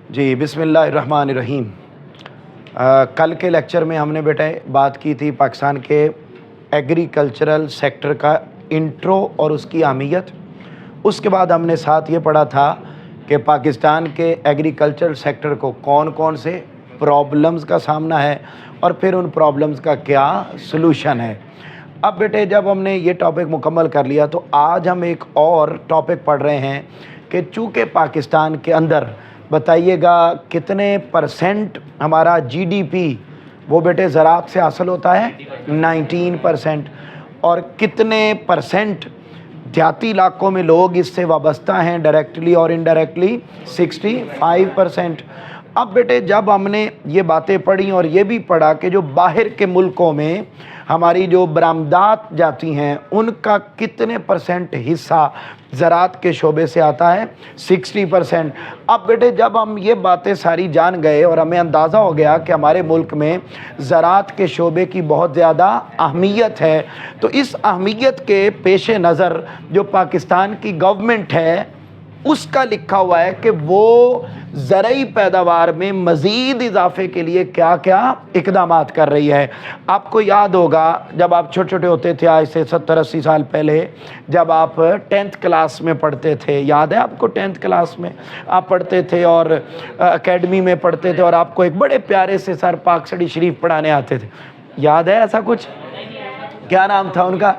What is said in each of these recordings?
جی बिस्मिल्लाहिर्रहमानिर्रहीम। कल के लेक्चर में हमने बेटा बात की थी पाकिस्तान के एग्रीकल्चरल सेक्टर का इंट्रो और उसकी अहमियत। उसके बाद हमने साथ ये पढ़ा था कि पाकिस्तान के एग्रीकल्चरल सेक्टर को कौन कौन से प्रॉब्लम्स का सामना है और फिर उन प्रॉब्लम्स का क्या सलूशन है। अब बेटे जब हमने ये टॉपिक मुकम्मल कर लिया तो आज हम एक और टॉपिक पढ़ रहे हैं कि चूँकि पाकिस्तान के अंदर बताइएगा कितने परसेंट हमारा जीडीपी वो बेटे ज़राअत से हासिल होता है 19%, और कितने परसेंट देहाती इलाकों में लोग इससे वाबस्ता हैं डायरेक्टली और इनडायरेक्टली 65%। अब बेटे जब हमने ये बातें पढ़ी और ये भी पढ़ा कि जो बाहर के मुल्कों में हमारी जो बरामदात जाती हैं उनका कितने परसेंट हिस्सा ज़राअत के शोबे से आता है 60%। अब बेटे जब हम ये बातें सारी जान गए और हमें अंदाज़ा हो गया कि हमारे मुल्क में ज़राअत के शोबे की बहुत ज़्यादा अहमियत है, तो इस अहमियत के पेश नज़र जो पाकिस्तान की गवर्नमेंट है उसका लिखा हुआ है कि वो ज़रई पैदावार में मज़ीद इजाफे के लिए क्या क्या इक़दामात कर रही है। आपको याद होगा जब आप छोटे छोटे होते थे, आज से 70-80 साल पहले, जब आप 10th क्लास में पढ़ते थे, याद है आपको 10th क्लास में आप पढ़ते थे और एकेडमी में पढ़ते थे और आपको एक बड़े प्यारे से सर पाक स्टडी शरीफ पढ़ाने आते थे, याद है ऐसा कुछ? क्या नाम था उनका?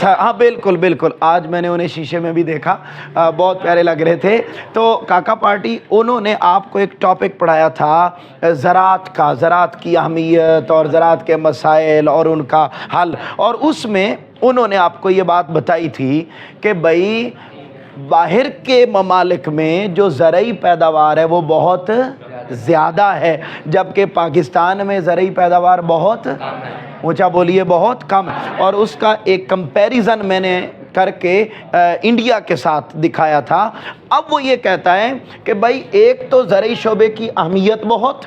हाँ बिल्कुल बिल्कुल, आज मैंने उन्हें शीशे में भी देखा, बहुत प्यारे लग रहे थे। तो काका पार्टी उन्होंने आपको एक टॉपिक पढ़ाया था ज़राअत का, ज़राअत की अहमियत और ज़राअत के मसाइल और उनका हल, और उसमें उन्होंने आपको ये बात बताई थी कि भाई बाहर के ममालिक में जो ज़रई पैदावार है वो बहुत ज़्यादा है, जबकि पाकिस्तान में ज़रई पैदावार बहुत ऊंचा बोलिए बहुत कम। और उसका एक कंपैरिजन मैंने करके इंडिया के साथ दिखाया था। अब वो ये कहता है कि भाई एक तो ज़रई शोबे की अहमियत बहुत,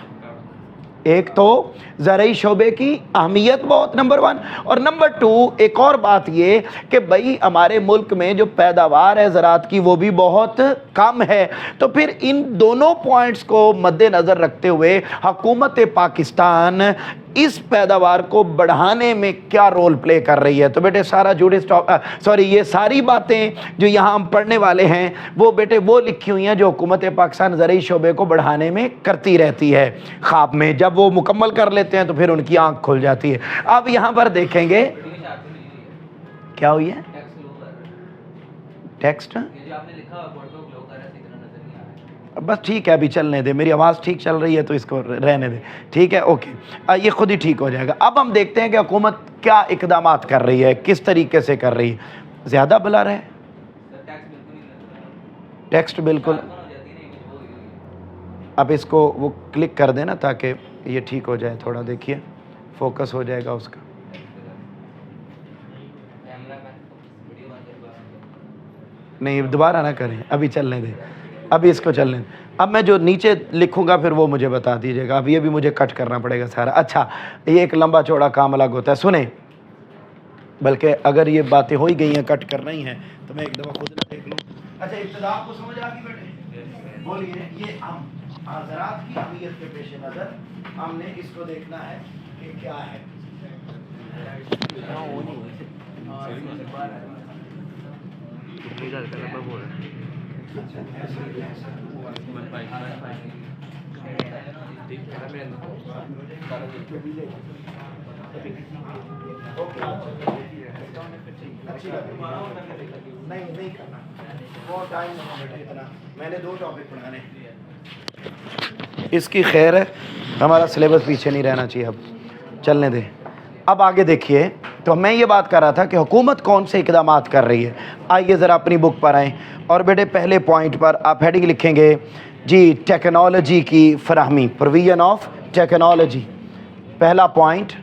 एक तो ज़रई शोबे की अहमियत बहुत नंबर 1, और नंबर 2 एक और बात ये कि भाई हमारे मुल्क में जो पैदावार है ज़राअत की वो भी बहुत कम है। तो फिर इन दोनों पॉइंट्स को मद्देनज़र रखते हुए हुकूमत पाकिस्तान इस पैदावार को बढ़ाने में क्या रोल प्ले कर रही है। तो बेटे सारा ये सारी बातें जो यहाँ हम पढ़ने वाले हैं वो बेटे वो लिखी हुई हैं जो हुकूमत पाकिस्तान ज़रई शोबे को बढ़ाने में करती रहती है ख्वाब में। जब वो मुकम्मल कर लेते हैं तो फिर उनकी आंख खुल जाती है। अब यहाँ पर देखेंगे क्या हुई है टेक्स्ट, बस ठीक है अभी चलने दे, मेरी आवाज़ ठीक चल रही है तो इसको रहने दे, ठीक है ओके, ये खुद ही ठीक हो जाएगा। अब हम देखते हैं कि हुकूमत क्या इक़दामात कर रही है, किस तरीके से कर रही है। ज़्यादा बुला रहे टेक्स्ट बिल्कुल, अब इसको वो क्लिक कर देना ताकि ये ठीक हो जाए, थोड़ा देखिए फोकस हो जाएगा उसका। नहीं दोबारा ना करें, अभी चलने दें, अभी इसको चलने दें। अब मैं जो नीचे लिखूंगा फिर वो मुझे बता दीजिएगा, अब ये भी मुझे कट करना पड़ेगा सारा। अच्छा ये एक लंबा चौड़ा काम अलग होता है, सुने, बल्कि अगर ये बातें हो ही गई हैं कट करना ही है तो मैं एक दफ़ा खुद ना देख लूँ। अच्छा इब्तिदा आपको समझ आ गई बेटे? बोलिए ये हम ज़राअत की अहमियत के पेश नज़र हमने इसको देखना है कि क्या है। नहीं करना वो टाइम नहीं इतना, मैंने 2 टॉपिक पढ़ाने, इसकी खैर है हमारा सिलेबस पीछे नहीं रहना चाहिए। अब चलने दें। अब आगे देखिए, तो मैं ये बात कर रहा था कि हुकूमत कौन से इक़दामात कर रही है। आइए ज़रा अपनी बुक पर आएँ और बेटे पहले पॉइंट पर आप हेडिंग लिखेंगे जी टेक्नोलॉजी की फराहमी, प्रोविज़न ऑफ टेक्नोलॉजी। पहला पॉइंट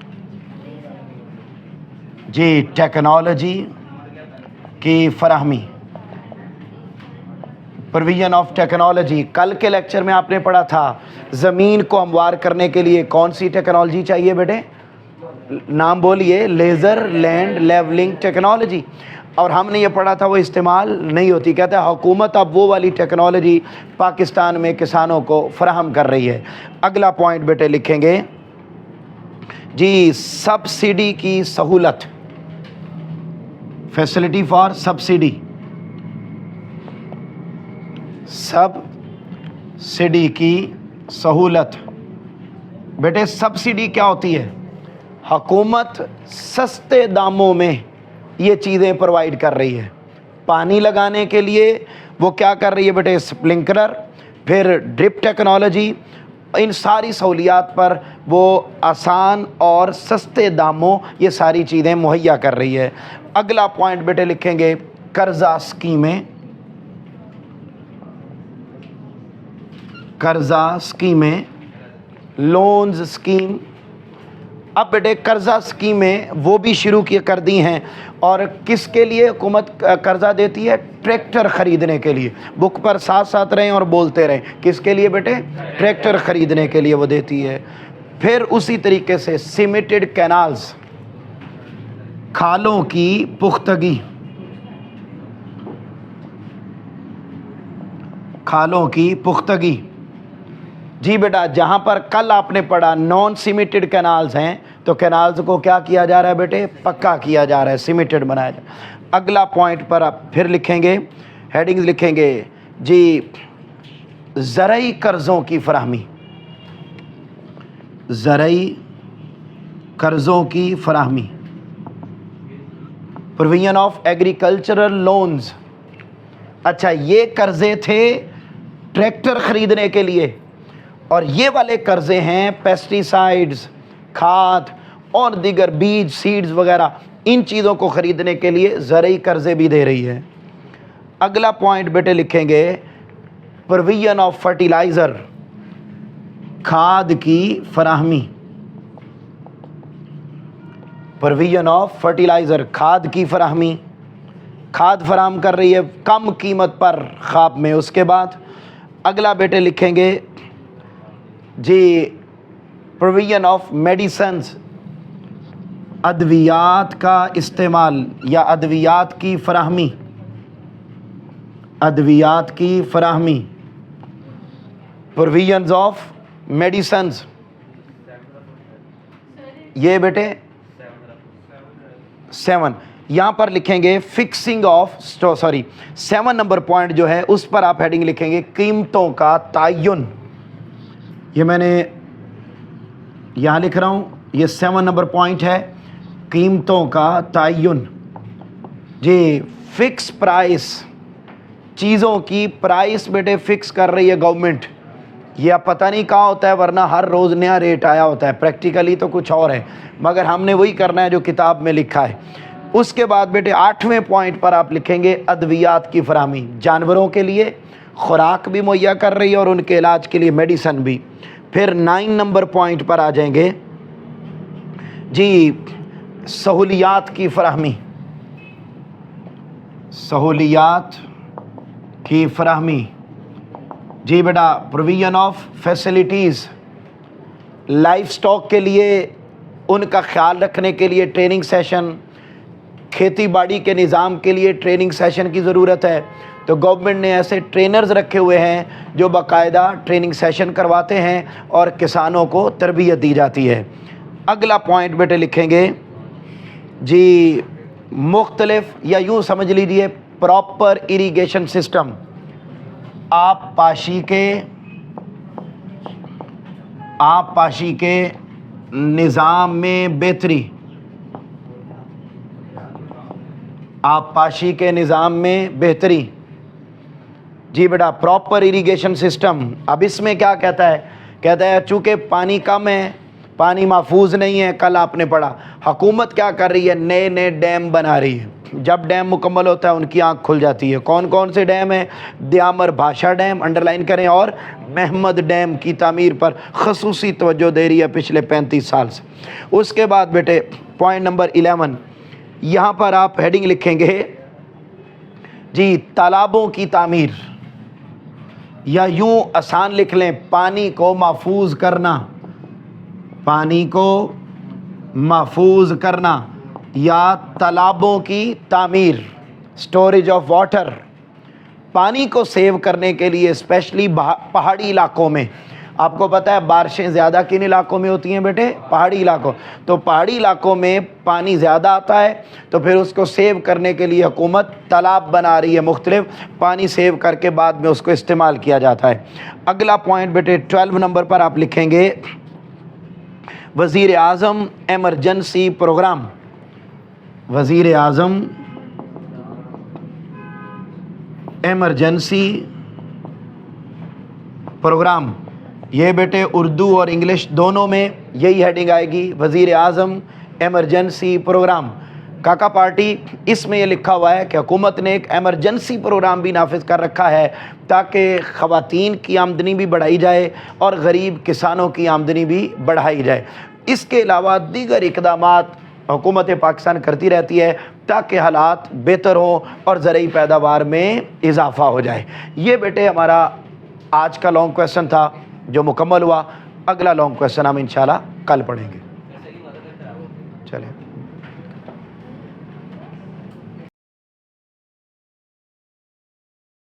जी टेक्नोलॉजी की फराहमी, प्रोविज़न ऑफ टेक्नोलॉजी। कल के लेक्चर में आपने पढ़ा था ज़मीन को हमवार करने के लिए कौन सी टेक्नोलॉजी चाहिए बेटे? नाम बोलिए, लेज़र लैंड लेवलिंग टेक्नोलॉजी। اور ہم نے یہ پڑھا تھا وہ استعمال نہیں ہوتی. کہتے ہیں حکومت اب وہ والی ٹیکنالوجی پاکستان میں کسانوں کو فراہم کر رہی ہے. اگلا پوائنٹ بیٹے لکھیں گے جی سبسڈی کی سہولت, فیسلٹی فار سبسڈی, سبسڈی کی سہولت. بیٹے سبسڈی کیا ہوتی ہے؟ حکومت سستے داموں میں یہ چیزیں پرووائڈ کر رہی ہے. پانی لگانے کے لیے وہ کیا کر رہی ہے بیٹے؟ اسپرنکلر, پھر ڈرپ ٹیکنالوجی, ان ساری سہولیات پر وہ آسان اور سستے داموں یہ ساری چیزیں مہیا کر رہی ہے. اگلا پوائنٹ بیٹے لکھیں گے قرضہ اسکیمیں, قرضہ اسکیمیں, لونز اسکیم. اب بیٹے قرضہ اسکیمیں وہ بھی شروع کر دی ہیں, اور کس کے لیے حکومت قرضہ دیتی ہے؟ ٹریکٹر خریدنے کے لیے. بک پر ساتھ ساتھ رہیں اور بولتے رہیں. کس کے لیے بیٹے؟ ٹریکٹر خریدنے کے لیے وہ دیتی ہے. پھر اسی طریقے سے سیمیٹڈ کینالز, کھالوں کی پختگی, کھالوں کی پختگی. جی بیٹا جہاں پر کل آپ نے پڑھا نان سیمیٹڈ کینالز ہیں, تو کینالز کو کیا کیا جا رہا ہے بیٹے؟ پکا کیا جا رہا ہے, سیمیٹڈ بنایا جا رہا ہے. اگلا پوائنٹ پر آپ پھر لکھیں گے, ہیڈنگز لکھیں گے جی زرعی قرضوں کی فراہمی, زرعی قرضوں کی فراہمی, پروویژن آف ایگریکلچرل لونز. اچھا یہ قرضے تھے ٹریکٹر خریدنے کے لیے, اور یہ والے قرضے ہیں پیسٹی سائیڈز, کھاد اور دیگر بیج, سیڈز وغیرہ, ان چیزوں کو خریدنے کے لیے زرعی قرضے بھی دے رہی ہے. اگلا پوائنٹ بیٹے لکھیں گے پروویژن آف فرٹیلائزر, کھاد کی فراہمی, پروویژن آف فرٹیلائزر, کھاد کی فراہمی, کھاد فراہم کر رہی ہے کم قیمت پر خواب میں. اس کے بعد اگلا بیٹے لکھیں گے جی پروویژن آف میڈیسنز, ادویات کا استعمال یا ادویات کی فراہمی, ادویات کی فراہمی, پروویژنز آف میڈیسنز. یہ بیٹے 7 یہاں پر لکھیں گے فکسنگ آف 7 نمبر پوائنٹ جو ہے اس پر آپ ہیڈنگ لکھیں گے قیمتوں کا تعین. یہ میں نے یہاں لکھ رہا ہوں, یہ 7 نمبر پوائنٹ ہے, قیمتوں کا تعین. جی فکس پرائس, چیزوں کی پرائس بیٹے فکس کر رہی ہے گورنمنٹ. یہ اب پتہ نہیں کہاں ہوتا ہے, ورنہ ہر روز نیا ریٹ آیا ہوتا ہے, پریکٹیکلی تو کچھ اور ہے, مگر ہم نے وہی کرنا ہے جو کتاب میں لکھا ہے. اس کے بعد بیٹے 8ویں پوائنٹ پر آپ لکھیں گے ادویات کی فراہمی, جانوروں کے لیے خوراک بھی مہیا کر رہی ہے اور ان کے علاج کے لیے میڈیسن بھی. پھر 9 نمبر پوائنٹ پر آ جائیں گے جی سہولیات کی فراہمی, سہولیات کی فراہمی. جی بیٹا provision of facilities, livestock کے لیے ان کا خیال رکھنے کے لیے ٹریننگ سیشن, کھیتی باڑی کے نظام کے لیے ٹریننگ سیشن کی ضرورت ہے, تو گورنمنٹ نے ایسے ٹرینرز رکھے ہوئے ہیں جو باقاعدہ ٹریننگ سیشن کرواتے ہیں اور کسانوں کو تربیت دی جاتی ہے. اگلا پوائنٹ بیٹے لکھیں گے جی مختلف, یا یوں سمجھ لیجیے پراپر اریگیشن سسٹم, آب پاشی کے نظام میں بہتری, آب پاشی کے نظام میں بہتری. جی بیٹا پراپر اریگیشن سسٹم. اب اس میں کیا کہتا ہے چونکہ پانی کم ہے, پانی محفوظ نہیں ہے, کل آپ نے پڑھا حکومت کیا کر رہی ہے, نئے نئے ڈیم بنا رہی ہے. جب ڈیم مکمل ہوتا ہے ان کی آنکھ کھل جاتی ہے. کون کون سے ڈیم ہیں؟ دیامر بھاشا ڈیم انڈر لائن کریں, اور محمد ڈیم کی تعمیر پر خصوصی توجہ دے رہی ہے پچھلے 35 سال سے. اس کے بعد بیٹے پوائنٹ نمبر 11 یہاں پر آپ ہیڈنگ لکھیں گے جی تالابوں کی تعمیر, یا یوں آسان لکھ لیں پانی کو محفوظ کرنا, پانی کو محفوظ کرنا, یا تالابوں کی تعمیر. स्टोरेज ऑफ वाटर, पानी को सेव करने के लिए स्पेशली पहाड़ी इलाकों में, आपको पता है बारिशें ज़्यादा किन इलाकों में होती हैं बेटे? पहाड़ी इलाकों। तो पहाड़ी इलाकों में पानी ज़्यादा आता है, तो फिर उसको सेव करने के लिए हुकूमत तालाब बना रही है, मुख्तलिफ पानी सेव करके बाद में उसको इस्तेमाल किया जाता है। अगला पॉइंट बेटे 12 नंबर पर आप लिखेंगे वज़ीर आज़म एमरजेंसी प्रोग्राम। वज़ीर आज़म एमरजेंसी प्रोग्राम, ये बेटे उर्दू और इंग्लिश दोनों में यही हेडिंग आएगी, वज़ीर आज़म एमरजेंसी प्रोग्राम। काका पार्टी इसमें ये लिखा हुआ है कि हुकूमत ने एक एमरजेंसी प्रोग्राम भी नाफिज कर रखा है ताकि ख़वातीन की आमदनी भी बढ़ाई जाए और गरीब किसानों की आमदनी भी बढ़ाई जाए। इसके अलावा दीगर इक़दामात हुकूमत पाकिस्तान करती रहती है ताकि हालात बेहतर हों और ज़रई पैदावार में इजाफ़ा हो जाए। ये बेटे हमारा आज का लॉन्ग क्वेश्चन था जो मुकम्मल हुआ। अगला लॉन्ग क्वेश्चन हम इंशाल्लाह कल पढ़ेंगे। चलें।